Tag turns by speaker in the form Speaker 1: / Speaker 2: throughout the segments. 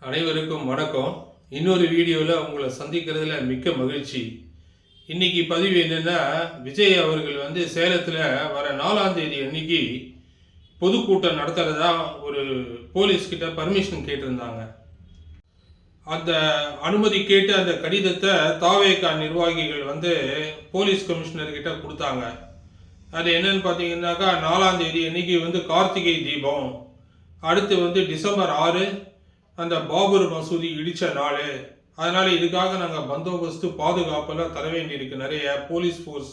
Speaker 1: அனைவருக்கும் வணக்கம். இன்னொரு வீடியோவில் உங்களை சந்திக்கிறதுல மிக்க மகிழ்ச்சி. இன்னைக்கு பதிவு என்னென்னா, விஜய் அவர்கள் சேலத்தில் வர 4ஆம் தேதி அன்னைக்கு பொதுக்கூட்டம் நடத்துகிறதா ஒரு போலீஸ்கிட்ட பர்மிஷன் கேட்டிருந்தாங்க. அந்த அனுமதி கேட்டு அந்த கடிதத்தை தாவேகா நிர்வாகிகள் போலீஸ் கமிஷனர்கிட்ட கொடுத்தாங்க. அது என்னன்னு பார்த்தீங்கன்னாக்கா, 4ஆம் தேதி அன்னைக்கு கார்த்திகை தீபம், அடுத்து டிசம்பர் 6 அந்த பாபர் மசூதி இடித்த நாள். அதனால் இதுக்காக நாங்கள் பந்தோபஸ்து பாதுகாப்பெல்லாம் தர வேண்டியிருக்கு, நிறைய போலீஸ் ஃபோர்ஸ்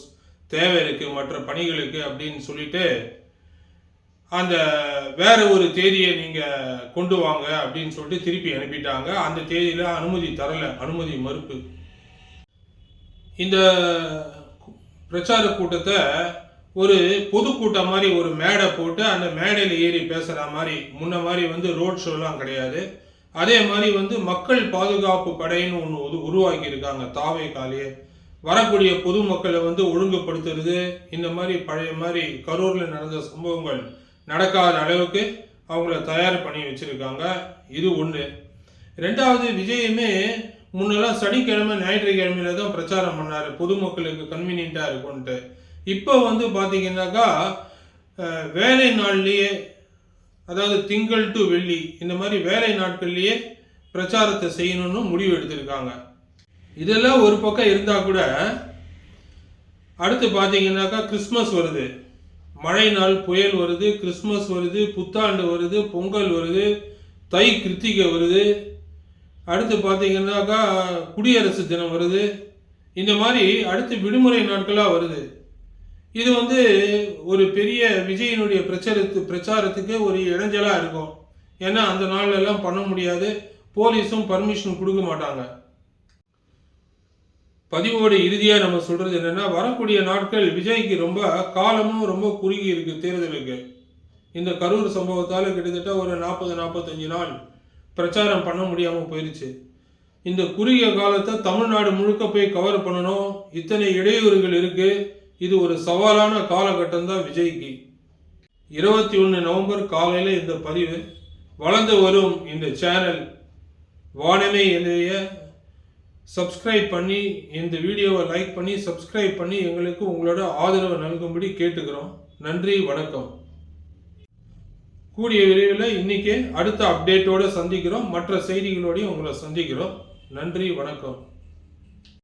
Speaker 1: தேவை இருக்குது மற்ற பணிகளுக்கு அப்படின்னு சொல்லிட்டு அந்த வேற ஒரு தேதியை நீங்கள் கொண்டு வாங்க அப்படின்னு சொல்லிட்டு திருப்பி அனுப்பிட்டாங்க. அந்த தேதியில் அனுமதி தரலை, அனுமதி மறுப்பு. இந்த பிரச்சார கூட்டத்தை ஒரு பொதுக்கூட்டம் மாதிரி ஒரு மேடை போட்டு அந்த மேடையில் ஏறி பேசுகிற மாதிரி முன்ன மாதிரி ரோட் ஷோலாம் கிடையாது. அதே மாதிரி மக்கள் பாதுகாப்பு படைன்னு ஒன்று உருவாக்கி இருக்காங்க தாவேகாலே. வரக்கூடிய பொதுமக்களை ஒழுங்குபடுத்துறது, இந்த மாதிரி பழைய மாதிரி கரூரில் நடந்த சம்பவங்கள் நடக்காத அளவுக்கு அவங்கள தயார் பண்ணி வச்சுருக்காங்க. இது ஒன்று. ரெண்டாவது, விஜயுமே முன்னெல்லாம் சனிக்கிழமை ஞாயிற்றுக்கிழமையில தான் பிரச்சாரம் பண்ணார், பொதுமக்களுக்கு கன்வீனியண்ட்டாக இருக்கும்ன்ட்டு. இப்போ பார்த்தீங்கன்னாக்கா வேலை நாள்லேயே, அதாவது திங்கள் டு வெள்ளி இந்த மாதிரி வேலை நாட்கள்லேயே பிரச்சாரத்தை செய்யணும்னு முடிவு எடுத்திருக்காங்க. இதெல்லாம் ஒரு பக்கம் இருந்தால் கூட அடுத்து பார்த்தீங்கன்னாக்கா கிறிஸ்மஸ் வருது, மழை நாள் புயல் வருது, கிறிஸ்மஸ் வருது, புத்தாண்டு வருது, பொங்கல் வருது, தை கிருத்திகை வருது, அடுத்து பார்த்தீங்கன்னாக்கா குடியரசு தினம் வருது. இந்த மாதிரி அடுத்து விடுமுறை நாட்களாக வருது. இது ஒரு பெரிய விஜயனுடைய பிரச்சாரத்துக்கு ஒரு இடைஞ்சலாக இருக்கும். ஏன்னா அந்த நாள்லாம் பண்ண முடியாது, போலீஸும் பர்மிஷன் கொடுக்க மாட்டாங்க. பதிவோட இறுதியாக நம்ம சொல்கிறது என்னென்னா, வரக்கூடிய நாட்கள் விஜய்க்கு ரொம்ப காலமும் ரொம்ப குறுகி இருக்குது தேர்தலுக்கு. இந்த கரூர் சம்பவத்தால் கிட்டத்தட்ட ஒரு 40-45 நாள் பிரச்சாரம் பண்ண முடியாமல் போயிடுச்சு. இந்த குறுகிய காலத்தை தமிழ்நாடு முழுக்க போய் கவர் பண்ணணும், இத்தனை இடையூறுகள் இருக்குது. இது ஒரு சவாலான காலகட்டம் தான் விஜய்க்கு. 21 நவம்பர் காலையில் இந்த பதிவு. வளர்ந்து வரும் இந்த சேனல் வானமே எழுதிய சப்ஸ்கிரைப் பண்ணி, இந்த வீடியோவை லைக் பண்ணி சப்ஸ்கிரைப் பண்ணி எங்களுக்கு உங்களோட ஆதரவை நல்கும்படி கேட்டுக்கிறோம். நன்றி, வணக்கம். கூடிய விரைவில் இன்னைக்கு அடுத்த அப்டேட்டோடு சந்திக்கிறோம், மற்ற செய்திகளோடையும் உங்களை சந்திக்கிறோம். நன்றி, வணக்கம்.